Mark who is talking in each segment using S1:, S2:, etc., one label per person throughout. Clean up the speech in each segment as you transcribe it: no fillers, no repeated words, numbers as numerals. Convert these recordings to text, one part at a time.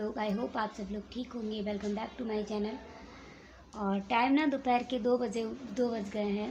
S1: लोग। I hope आप सब लोग ठीक होंगे। Welcome back to my channel. और टाइम ना दोपहर के 2 बज गए हैं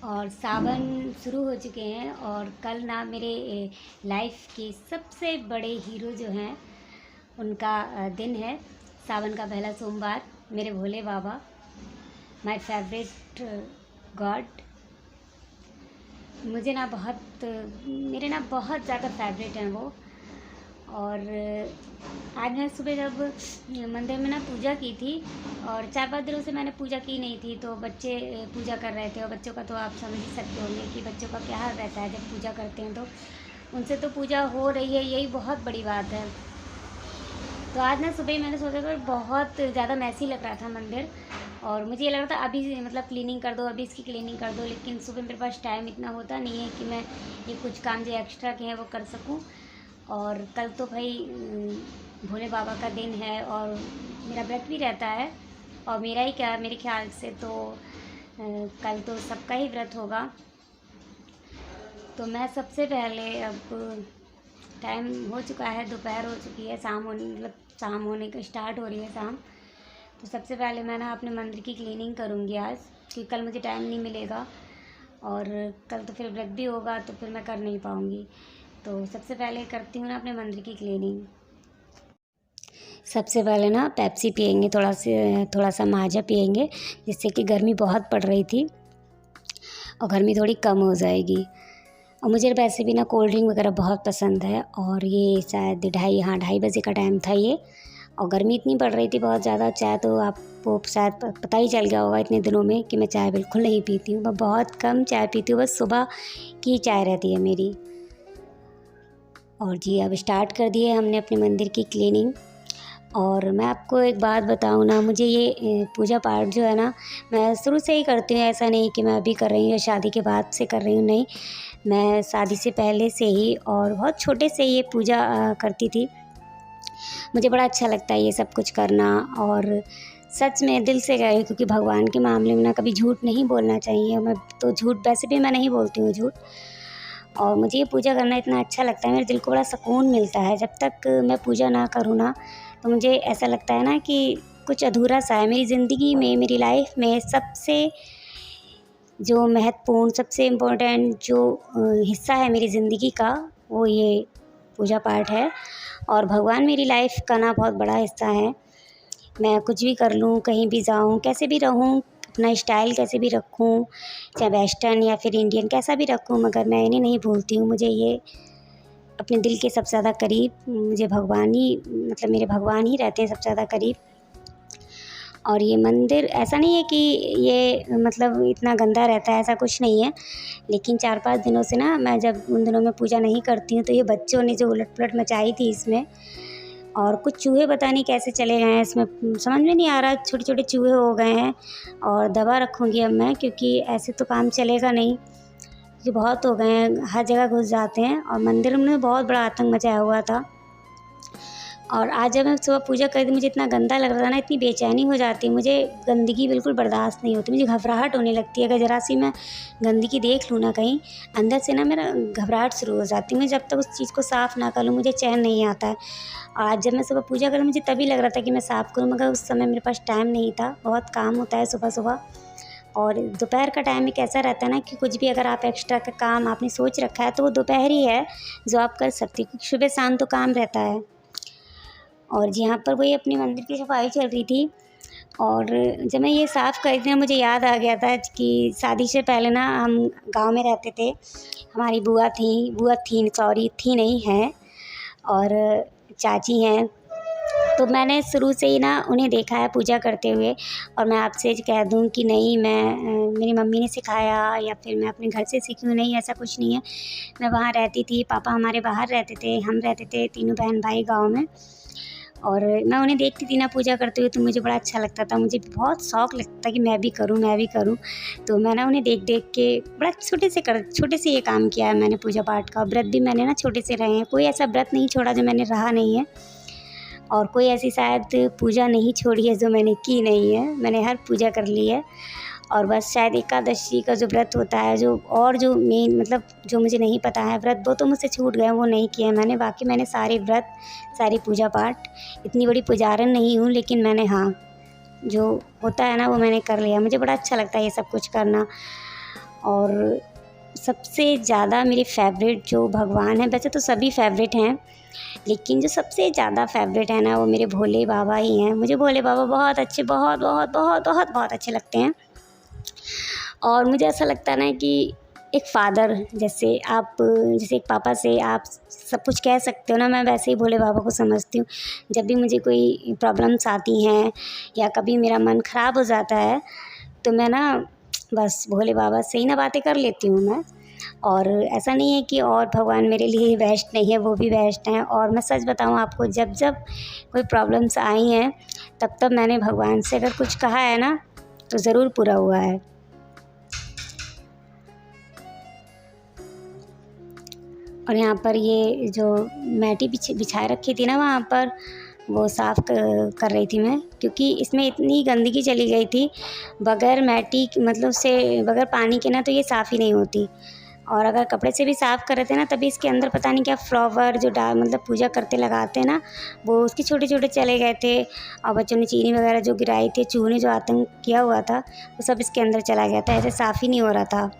S1: और सावन शुरू हो चुके हैं। और कल ना मेरे लाइफ के सबसे बड़े हीरो जो हैं उनका दिन है। सावन का पहला सोमवार। मेरे भोले बाबा, माय फेवरेट गॉड, मुझे ना बहुत मेरे ना बहुत ज़्यादा फेवरेट हैं वो। और आज मैं सुबह जब मंदिर में ना पूजा की थी, और 4-5 दिनों से मैंने पूजा की नहीं थी, तो बच्चे पूजा कर रहे थे। और बच्चों का तो आप समझ ही सकते होंगे कि बच्चों का क्या हाल रहता है जब पूजा करते हैं, तो उनसे तो पूजा हो रही है, यही बहुत बड़ी बात है। तो आज ना सुबह मैंने सोचा था, बहुत ज़्यादा मैसी लग रहा था मंदिर, और मुझे ये लग रहा था अभी मतलब क्लीनिंग कर दो, अभी इसकी क्लीनिंग कर दो। लेकिन सुबह मेरे पास टाइम इतना होता नहीं है कि मैं ये कुछ काम जो एक्स्ट्रा के हैं वो कर सकूं। और कल तो भाई भोले बाबा का दिन है और मेरा व्रत भी रहता है। और मेरा ही क्या, मेरे ख्याल से तो कल तो सबका ही व्रत होगा। तो मैं सबसे पहले, अब टाइम हो चुका है, दोपहर हो चुकी है, शाम होने का स्टार्ट हो रही है शाम। तो सबसे पहले मैं ना अपने मंदिर की क्लीनिंग करूँगी आज, क्योंकि कल मुझे टाइम नहीं मिलेगा और कल तो फिर व्रत भी होगा, तो फिर मैं कर नहीं पाऊँगी। तो सबसे पहले करती हूँ ना अपने मंदिर की क्लीनिंग। सबसे पहले ना पेप्सी पियेंगे, थोड़ा सा माजा पियेंगे, जिससे कि गर्मी बहुत पड़ रही थी और गर्मी थोड़ी कम हो जाएगी। और मुझे वैसे भी ना कोल्ड ड्रिंक वगैरह बहुत पसंद है। और ये शायद 2:30 बजे का टाइम था ये, और गर्मी इतनी पड़ रही थी बहुत ज़्यादा। चाय तो आपको शायद पता ही चल गया होगा इतने दिनों में कि मैं चाय बिल्कुल नहीं पीती हूँ। मैं बहुत कम चाय पीती हूँ, बस सुबह की चाय रहती है मेरी। और जी अब स्टार्ट कर दिए हमने अपने मंदिर की क्लीनिंग। और मैं आपको एक बात बताऊँ ना, मुझे ये पूजा पाठ जो है ना, मैं शुरू से ही करती हूँ। ऐसा नहीं कि मैं अभी कर रही हूँ या शादी के बाद से कर रही हूँ, नहीं, मैं शादी से पहले से ही और बहुत छोटे से ये पूजा करती थी। मुझे बड़ा अच्छा लगता है ये सब कुछ करना, और सच में दिल से कह, क्योंकि भगवान के मामले में ना कभी झूठ नहीं बोलना चाहिए। मैं तो झूठ, वैसे भी मैं नहीं बोलती हूँ झूठ। और मुझे ये पूजा करना इतना अच्छा लगता है, मेरे दिल को बड़ा सुकून मिलता है। जब तक मैं पूजा ना करूँ ना, तो मुझे ऐसा लगता है ना कि कुछ अधूरा सा है मेरी ज़िंदगी में। मेरी लाइफ में सबसे जो महत्वपूर्ण, सबसे इम्पोर्टेंट जो हिस्सा है मेरी ज़िंदगी का, वो ये पूजा पाठ है। और भगवान मेरी लाइफ का ना बहुत बड़ा हिस्सा है। मैं कुछ भी कर लूँ, कहीं भी जाऊँ, कैसे भी रहूँ, अपना स्टाइल कैसे भी रखूँ, चाहे वेस्टर्न या फिर इंडियन, कैसा भी रखूँ, मगर मैं इन्हें नहीं भूलती हूँ। मुझे ये अपने दिल के सबसे ज़्यादा करीब, मुझे भगवान ही, मतलब मेरे भगवान ही रहते हैं सबसे ज़्यादा करीब। और ये मंदिर ऐसा नहीं है कि ये मतलब इतना गंदा रहता है, ऐसा कुछ नहीं है। लेकिन 4-5 दिनों से ना, मैं जब उन दिनों में पूजा नहीं करती हूँ, तो ये बच्चों ने जो उलट-पुलट मचाई थी इसमें, और कुछ चूहे पता नहीं कैसे चले गए हैं इसमें, समझ में नहीं आ रहा। छोटे-छोटे चूहे हो गए हैं, और दवा रखूँगी अब मैं, क्योंकि ऐसे तो काम चलेगा नहीं, क्योंकि बहुत हो गए हैं, हर जगह घुस जाते हैं। और मंदिर में बहुत बड़ा आतंक मचाया हुआ था। और आज जब मैं सुबह पूजा कर रही थी, मुझे इतना गंदा लग रहा था ना, इतनी बेचैनी हो जाती है मुझे, गंदगी बिल्कुल बर्दाश्त नहीं होती, मुझे घबराहट होने लगती है। अगर ज़रा सी मैं गंदगी देख लूँ ना कहीं, अंदर से ना मेरा घबराहट शुरू हो जाती है। मैं जब तक उस चीज़ को साफ़ ना कर लूँ, मुझे चैन नहीं आता है। और आज जब मैं सुबह पूजा कर रही, मुझे तभी लग रहा था कि मैं साफ़ करूँ, मगर उस समय मेरे पास टाइम नहीं था। बहुत काम होता है सुबह-सुबह, और दोपहर का टाइम एक ऐसा रहता है ना कि कुछ भी अगर आप एक्स्ट्रा का काम आपने सोच रखा है, तो वो दोपहर ही है जो आप कर सकती हो, क्योंकि सुबह शाम तो काम रहता है। और यहाँ पर वही अपनी मंदिर की सफाई चल रही थी। और जब मैं ये साफ़ कर रही थी ना, मुझे याद आ गया था कि शादी से पहले ना हम गांव में रहते थे। हमारी थी नहीं है, और चाची हैं। तो मैंने शुरू से ही ना उन्हें देखा है पूजा करते हुए। और मैं आपसे कह दूं कि नहीं, मेरी मम्मी ने सिखाया या फिर मैं अपने घर से सीखी हूँ, नहीं, ऐसा कुछ नहीं है। मैं वहाँ रहती थी, पापा हमारे बाहर रहते थे, हम रहते थे तीनों बहन भाई गाँव में। और मैं उन्हें देखती थी ना पूजा करते हुए, तो मुझे बड़ा अच्छा लगता था, मुझे बहुत शौक़ लगता कि मैं भी करूँ। तो मैं ना उन्हें देख के बड़ा छोटे से ये काम किया है मैंने पूजा पाठ का। व्रत भी मैंने ना छोटे से रहे हैं, कोई ऐसा व्रत नहीं छोड़ा जो मैंने रहा नहीं है, और कोई ऐसी शायद पूजा नहीं छोड़ी है जो मैंने की नहीं है। मैंने हर पूजा कर ली है। और बस शायद एकादशी का जो व्रत होता है, जो मेन मतलब जो मुझे नहीं पता है व्रत, वो तो मुझसे छूट गए, वो नहीं किए मैंने। बाकी मैंने सारे व्रत, सारी पूजा पाठ, इतनी बड़ी पुजारन नहीं हूँ लेकिन मैंने हाँ जो होता है ना वो मैंने कर लिया। मुझे बड़ा अच्छा लगता है ये सब कुछ करना। और सबसे ज़्यादा मेरे फेवरेट जो भगवान हैं, वैसे तो सभी फेवरेट हैं, लेकिन जो सबसे ज़्यादा फेवरेट है ना वो मेरे भोले बाबा ही हैं। मुझे भोले बाबा बहुत अच्छे, बहुत बहुत बहुत बहुत बहुत अच्छे लगते हैं। और मुझे ऐसा लगता है ना कि एक फ़ादर जैसे जैसे एक पापा से आप सब कुछ कह सकते हो ना, मैं वैसे ही भोले बाबा को समझती हूँ। जब भी मुझे कोई प्रॉब्लम्स आती हैं या कभी मेरा मन ख़राब हो जाता है तो मैं ना बस भोले बाबा से ही ना बातें कर लेती हूँ मैं। और ऐसा नहीं है कि और भगवान मेरे लिए बेस्ट नहीं है, वो भी बेस्ट हैं। और मैं सच बताऊँ आपको, जब जब कोई प्रॉब्लम्स आई हैं तब तब मैंने भगवान से अगर कुछ कहा है ना तो ज़रूर पूरा हुआ है। और यहाँ पर ये जो मैटी बिछाए रखी थी ना वहाँ पर, वो साफ़ कर रही थी मैं, क्योंकि इसमें इतनी गंदगी चली गई थी। बगैर मैटी मतलब से बगैर पानी के ना तो ये साफ़ ही नहीं होती। और अगर कपड़े से भी साफ़ कर रहे थे ना तभी इसके अंदर पता नहीं क्या फ्लावर जो मतलब पूजा करते लगाते हैं ना, वो उसके छोटे छोटे चले गए थे। और बच्चों ने चीनी वगैरह जो गिराई थी, चूहे जो आतंक किया हुआ था वो सब इसके अंदर चला गया था। ऐसे साफ़ ही नहीं हो रहा था।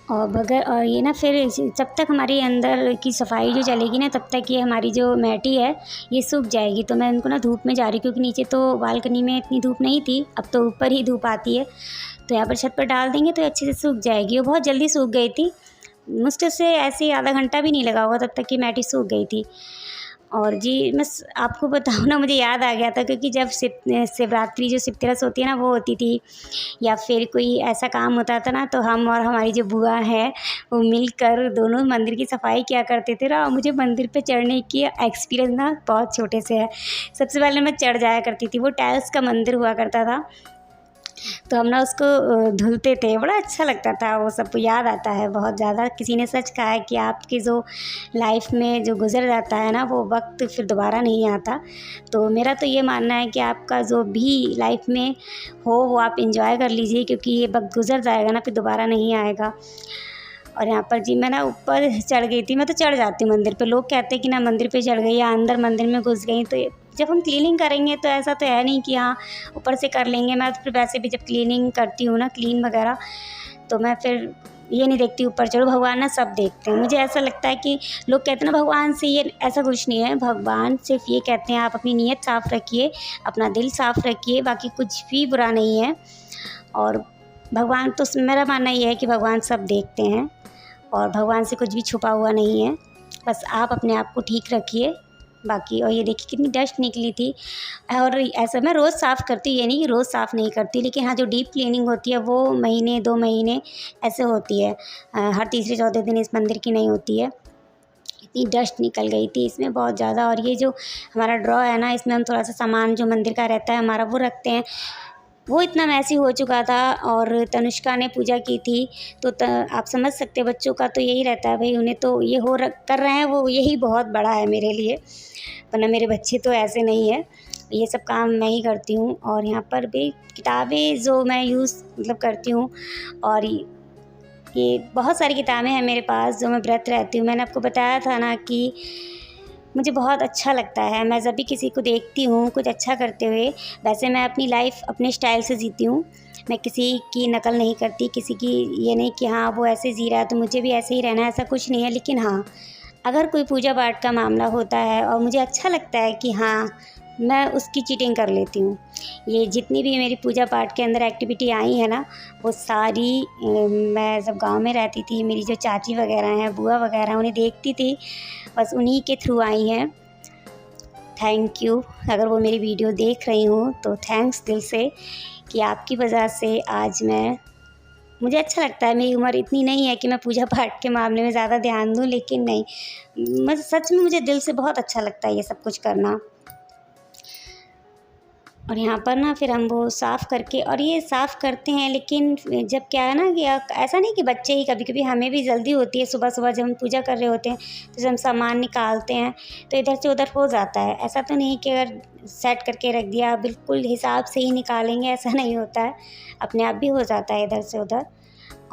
S1: और ये ना फिर जब तक हमारी अंदर की सफाई जो चलेगी ना तब तक ये हमारी जो मैटी है ये सूख जाएगी। तो मैं उनको ना धूप में जा रही हूँ, क्योंकि नीचे तो बालकनी में इतनी धूप नहीं थी, अब तो ऊपर ही धूप आती है। तो यहाँ पर छत पर डाल देंगे तो अच्छे से सूख जाएगी। वो बहुत जल्दी सूख गई थी, मुश्किल से ऐसे ही आधा घंटा भी नहीं लगा होगा तब तक की मैटी सूख गई थी। और जी मैं आपको बताऊँ ना, मुझे याद आ गया था, क्योंकि जब शिवरात्रि जो शिवतेरस होती है ना वो होती थी, या फिर कोई ऐसा काम होता था ना तो हम और हमारी जो बुआ है वो मिलकर दोनों मंदिर की सफाई किया करते थे ना। और मुझे मंदिर पे चढ़ने की एक्सपीरियंस ना बहुत छोटे से है। सबसे पहले मैं चढ़ जाया करती थी, वो टाइल्स का मंदिर हुआ करता था, तो हम ना उसको धुलते थे, बड़ा अच्छा लगता था। वो सब याद आता है बहुत ज़्यादा। किसी ने सच कहा है कि आपकी जो लाइफ में जो गुजर जाता है ना वो वक्त फिर दोबारा नहीं आता। तो मेरा तो ये मानना है कि आपका जो भी लाइफ में हो वो आप इंजॉय कर लीजिए, क्योंकि ये वक्त गुजर जाएगा ना फिर दोबारा नहीं आएगा। और यहाँ पर जी मैं ना ऊपर चढ़ गई थी। मैं तो चढ़ जाती हूँ मंदिर पे, लोग कहते हैं कि ना मंदिर पे चढ़ गई या अंदर मंदिर में घुस गई। तो जब हम क्लीनिंग करेंगे तो ऐसा तो है नहीं कि हाँ ऊपर से कर लेंगे। मैं तो फिर वैसे भी जब क्लीनिंग करती हूँ ना, क्लीन वगैरह, तो मैं फिर ये नहीं देखती ऊपर चढ़ो, भगवान ना सब देखते हैं। मुझे ऐसा लगता है कि लोग कहते हैं ना भगवान से ये ऐसा कुछ नहीं है। भगवान सिर्फ ये कहते हैं आप अपनी नीयत साफ़ रखिए, अपना दिल साफ़ रखिए, बाकी कुछ भी बुरा नहीं है। और भगवान तो मेरा मानना ये है कि भगवान सब देखते हैं और भगवान से कुछ भी छुपा हुआ नहीं है। बस आप अपने आप को ठीक रखिए बाकी। और ये देखिए कितनी डस्ट निकली थी। और ऐसा मैं रोज़ साफ़ करती हूँ, ये नहीं कि रोज़ साफ़ नहीं करती, लेकिन हाँ जो डीप क्लीनिंग होती है वो महीने 2 महीने ऐसे होती है। हर तीसरे चौथे दिन इस मंदिर की नहीं होती है। इतनी डस्ट निकल गई थी इसमें बहुत ज़्यादा। और ये जो हमारा ड्रॉ है ना, इसमें हम थोड़ा सा सामान जो मंदिर का रहता है हमारा वो रखते हैं, वो इतना मैसी हो चुका था। और तनुष्का ने पूजा की थी तो आप समझ सकते हैं बच्चों का तो यही रहता है भाई, उन्हें तो ये कर रहे हैं वो, यही बहुत बड़ा है मेरे लिए, वरना मेरे बच्चे तो ऐसे नहीं है। ये सब काम मैं ही करती हूँ। और यहाँ पर भी किताबें जो मैं यूज़ मतलब करती हूँ, और ये बहुत सारी किताबें हैं मेरे पास जो मैं व्रत रहती हूँ। मैंने आपको बताया था ना कि मुझे बहुत अच्छा लगता है, मैं जब भी किसी को देखती हूँ कुछ अच्छा करते हुए, वैसे मैं अपनी लाइफ अपने स्टाइल से जीती हूँ। मैं किसी की नकल नहीं करती, किसी की ये नहीं कि हाँ वो ऐसे जी रहा है तो मुझे भी ऐसे ही रहना है, ऐसा कुछ नहीं है। लेकिन हाँ अगर कोई पूजा पाठ का मामला होता है और मुझे अच्छा लगता है कि हाँ मैं उसकी चीटिंग कर लेती हूँ। ये जितनी भी मेरी पूजा पाठ के अंदर एक्टिविटी आई है ना वो सारी मैं जब गांव में रहती थी, मेरी जो चाची वगैरह हैं, बुआ वगैरह, उन्हें देखती थी, बस उन्हीं के थ्रू आई हैं। थैंक यू, अगर वो मेरी वीडियो देख रही हूँ तो थैंक्स दिल से, कि आपकी वजह से आज मुझे अच्छा लगता है। मेरी उम्र इतनी नहीं है कि मैं पूजा पाठ के मामले में ज़्यादा ध्यान दूँ, लेकिन नहीं, मैं सच में मुझे दिल से बहुत अच्छा लगता है ये सब कुछ करना। और यहाँ पर ना फिर हम वो साफ़ करके, और ये साफ़ करते हैं, लेकिन जब क्या है ना कि ऐसा नहीं कि बच्चे ही, कभी कभी हमें भी जल्दी होती है, सुबह सुबह जब हम पूजा कर रहे होते हैं तो जब हम सामान निकालते हैं तो इधर से उधर हो जाता है। ऐसा तो नहीं कि अगर सेट करके रख दिया बिल्कुल हिसाब से ही निकालेंगे, ऐसा नहीं होता है, अपने आप भी हो जाता है इधर से उधर।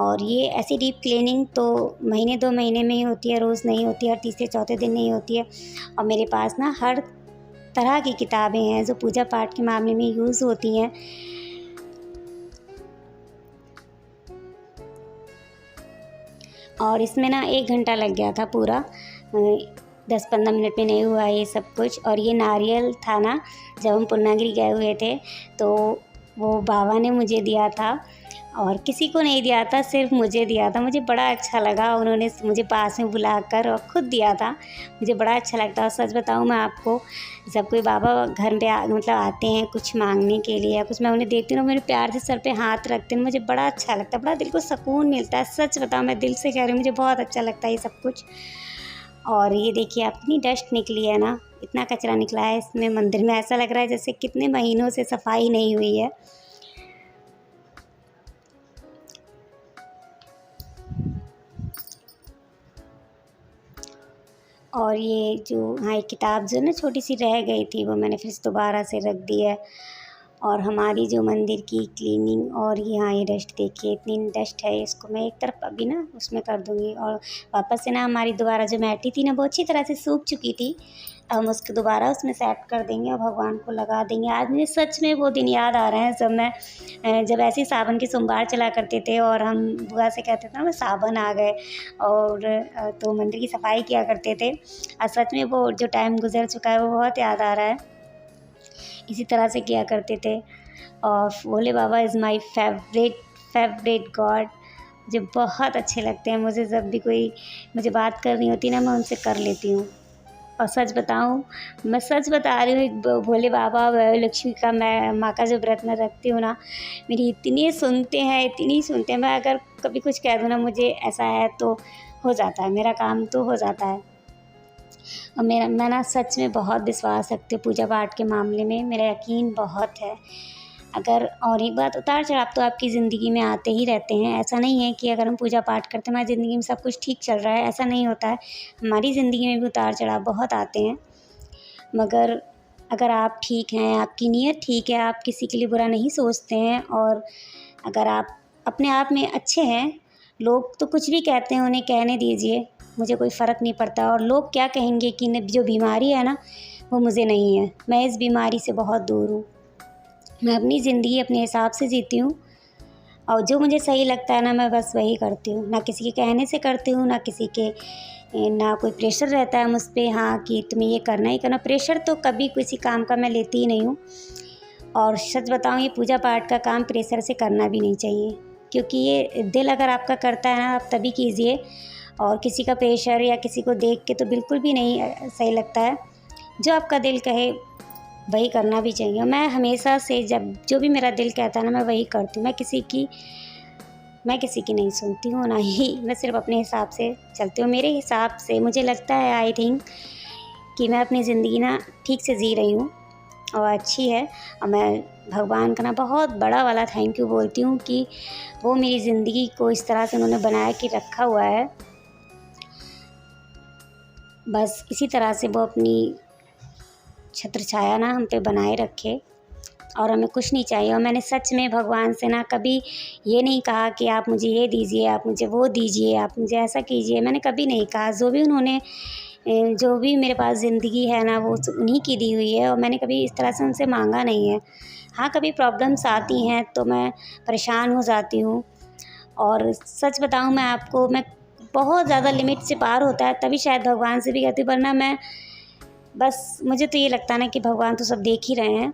S1: और ये ऐसी डीप क्लीनिंग तो महीने 2 महीने में ही होती है, रोज़ नहीं होती है, हर तीसरे चौथे दिन नहीं होती है। और मेरे पास ना हर तरह की किताबें हैं जो पूजा पाठ के मामले में यूज़ होती हैं। और इसमें ना 1 घंटा लग गया था पूरा, 10-15 मिनट में नहीं हुआ ये सब कुछ। और ये नारियल था ना, जब हम पूर्णागिरि गए हुए थे तो वो बाबा ने मुझे दिया था और किसी को नहीं दिया था, सिर्फ मुझे दिया था। मुझे बड़ा अच्छा लगा, उन्होंने मुझे पास में बुलाकर और ख़ुद दिया था, मुझे बड़ा अच्छा लगता है। और सच बताऊँ मैं आपको, जब कोई बाबा घर पे मतलब आते हैं कुछ मांगने के लिए या कुछ, मैं उन्हें देखती हूँ, मेरे प्यार से सर पे हाथ रखते हैं, मुझे बड़ा अच्छा लगता है, बड़ा दिल को सुकून मिलता है। सच बताऊँ, मैं दिल से कह रही हूँ, मुझे बहुत अच्छा लगता है ये सब कुछ। और ये देखिए आप, इतनी डस्ट निकली है ना, इतना कचरा निकला है इसमें मंदिर में, ऐसा लग रहा है जैसे कितने महीनों से सफाई नहीं हुई है। और ये जो, हाँ, एक किताब जो ना छोटी सी रह गई थी, वो मैंने फिर से दोबारा से रख दी है। और हमारी जो मंदिर की क्लीनिंग, और यहाँ ये डस्ट देखिए, इतनी डस्ट है, इसको मैं एक तरफ अभी ना उसमें कर दूँगी। और वापस से ना हमारी दोबारा जो मैटी थी ना, वो अच्छी तरह से सूख चुकी थी, हम उसको दोबारा उसमें सेट कर देंगे और भगवान को लगा देंगे। आज मुझे सच में वो दिन याद आ रहे हैं जब मैं जब ऐसे ही सावन के सोमवार चला करते थे और हम बुआ से कहते थे ना सावन आ गए, और तो मंदिर की सफाई किया करते थे। आज सच में वो जो टाइम गुजर चुका है वो बहुत याद आ रहा है। इसी तरह से किया करते थे। और भोले बाबा इज़ माई फेवरेट गॉड, मुझे बहुत अच्छे लगते हैं। मुझे जब भी कोई मुझे बात करनी होती है ना, मैं उनसे कर लेती हूँ। और सच बताऊँ, मैं सच बता रही हूँ, भोले बाबा और लक्ष्मी का, मैं माँ का जो व्रत मैं रखती हूँ ना, मेरी इतनी सुनते हैं, इतनी सुनते हैं। मैं अगर कभी कुछ कह दूँ ना, मुझे ऐसा है तो हो जाता है, मेरा काम तो हो जाता है। और मैं ना सच में बहुत विश्वास रखती हूँ पूजा पाठ के मामले में, मेरा यकीन बहुत है। अगर, और एक बात, उतार चढ़ाव तो आपकी ज़िंदगी में आते ही रहते हैं। ऐसा नहीं है कि अगर हम पूजा पाठ करते हैं हमारी ज़िंदगी में सब कुछ ठीक चल रहा है, ऐसा नहीं होता है। हमारी ज़िंदगी में भी उतार चढ़ाव बहुत आते हैं। मगर अगर आप ठीक हैं, आपकी नीयत ठीक है, आप किसी के लिए बुरा नहीं सोचते हैं, और अगर आप अपने आप में अच्छे हैं, लोग तो कुछ भी कहते हैं, उन्हें कहने दीजिए, मुझे कोई फ़र्क नहीं पड़ता। और लोग क्या कहेंगे कि जो बीमारी है ना, वो मुझे नहीं है, मैं इस बीमारी से बहुत दूर हूँ। मैं अपनी ज़िंदगी अपने हिसाब से जीती हूँ, और जो मुझे सही लगता है ना, मैं बस वही करती हूँ। ना किसी के कहने से करती हूँ, ना किसी के, ना कोई प्रेशर रहता है मुझ पे, हाँ, कि तुम्हें ये करना ही करना। प्रेशर तो कभी किसी काम का मैं लेती ही नहीं हूँ। और सच बताऊँ, ये पूजा पाठ का काम प्रेशर से करना भी नहीं चाहिए, क्योंकि ये दिल अगर आपका करता है ना, आप तभी कीजिए। और किसी का प्रेशर या किसी को देख के तो बिल्कुल भी नहीं सही लगता है। जो आपका दिल कहे वही करना भी चाहिए। मैं हमेशा से, जब जो भी मेरा दिल कहता है ना, मैं वही करती हूँ। मैं किसी की नहीं सुनती हूँ, ना ही मैं सिर्फ अपने हिसाब से चलती हूँ। मेरे हिसाब से मुझे लगता है, आई थिंक, कि मैं अपनी ज़िंदगी ना ठीक से जी रही हूँ और अच्छी है। और मैं भगवान का ना बहुत बड़ा वाला थैंक यू बोलती हूँ कि वो मेरी ज़िंदगी को इस तरह से उन्होंने बना के रखा हुआ है। बस इसी तरह से वो अपनी छत्र छाया ना हम पे बनाए रखे, और हमें कुछ नहीं चाहिए। और मैंने सच में भगवान से ना कभी ये नहीं कहा कि आप मुझे ये दीजिए, आप मुझे वो दीजिए, आप मुझे ऐसा कीजिए, मैंने कभी नहीं कहा। जो भी मेरे पास ज़िंदगी है ना, वो उन्हीं की दी हुई है, और मैंने कभी इस तरह से उनसे मांगा नहीं है। हाँ, कभी प्रॉब्लम्स आती हैं तो मैं परेशान हो जाती हूँ। और सच बताऊँ मैं आपको, मैं बहुत ज़्यादा लिमिट से पार होता है तभी शायद भगवान से भी कहती हूँ, वरना मैं बस, मुझे तो ये लगता है ना कि भगवान तो सब देख ही रहे हैं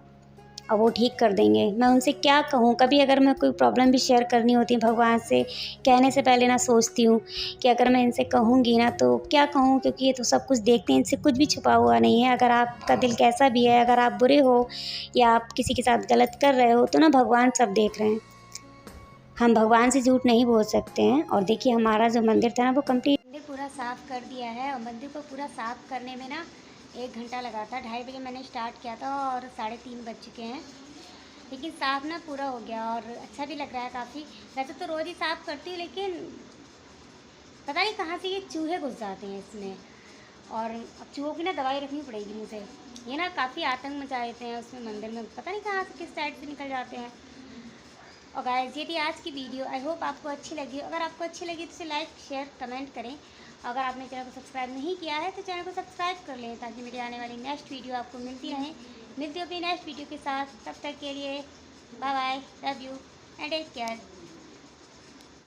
S1: और वो ठीक कर देंगे। मैं उनसे क्या कहूँ, कभी अगर मैं कोई प्रॉब्लम भी शेयर करनी होती है भगवान से, कहने से पहले ना सोचती हूँ कि अगर मैं इनसे कहूँगी ना तो क्या कहूँ, क्योंकि ये तो सब कुछ देखते हैं, इनसे कुछ भी छुपा हुआ नहीं है। अगर आपका दिल कैसा भी है, अगर आप बुरे हो या आप किसी के साथ गलत कर रहे हो, तो ना भगवान सब देख रहे हैं। हम भगवान से झूठ नहीं बोल सकते हैं। और देखिए, हमारा जो मंदिर था ना, वो कंप्लीट मंदिर पूरा साफ़ कर दिया है। और मंदिर को पूरा साफ़ करने में ना 1 घंटा लगा था। 2:30 बजे मैंने स्टार्ट किया था और 3:30 बज चुके हैं। लेकिन साफ़ ना पूरा हो गया और अच्छा भी लग रहा है काफ़ी। वैसे तो रोज़ ही साफ़ करती हूँ, लेकिन पता नहीं कहाँ से ये चूहे घुस जाते हैं इसमें, और अब चूहों की ना दवाई रखनी पड़ेगी मुझे। ये ना काफ़ी आतंक मचा देते हैं उसमें मंदिर में, पता नहीं कहाँ से किस साइड से निकल जाते हैं। और गाइस ये थी आज की वीडियो, आई होप आपको अच्छी लगी। अगर आपको अच्छी लगी तो इसे लाइक शेयर कमेंट करें। अगर आपने चैनल को सब्सक्राइब नहीं किया है तो चैनल को सब्सक्राइब कर लें, ताकि मेरी आने वाली नेक्स्ट वीडियो आपको मिलती रहे। मिलती हूँ अपनी नेक्स्ट वीडियो के साथ, तब तक के लिए bye bye, love you and take care.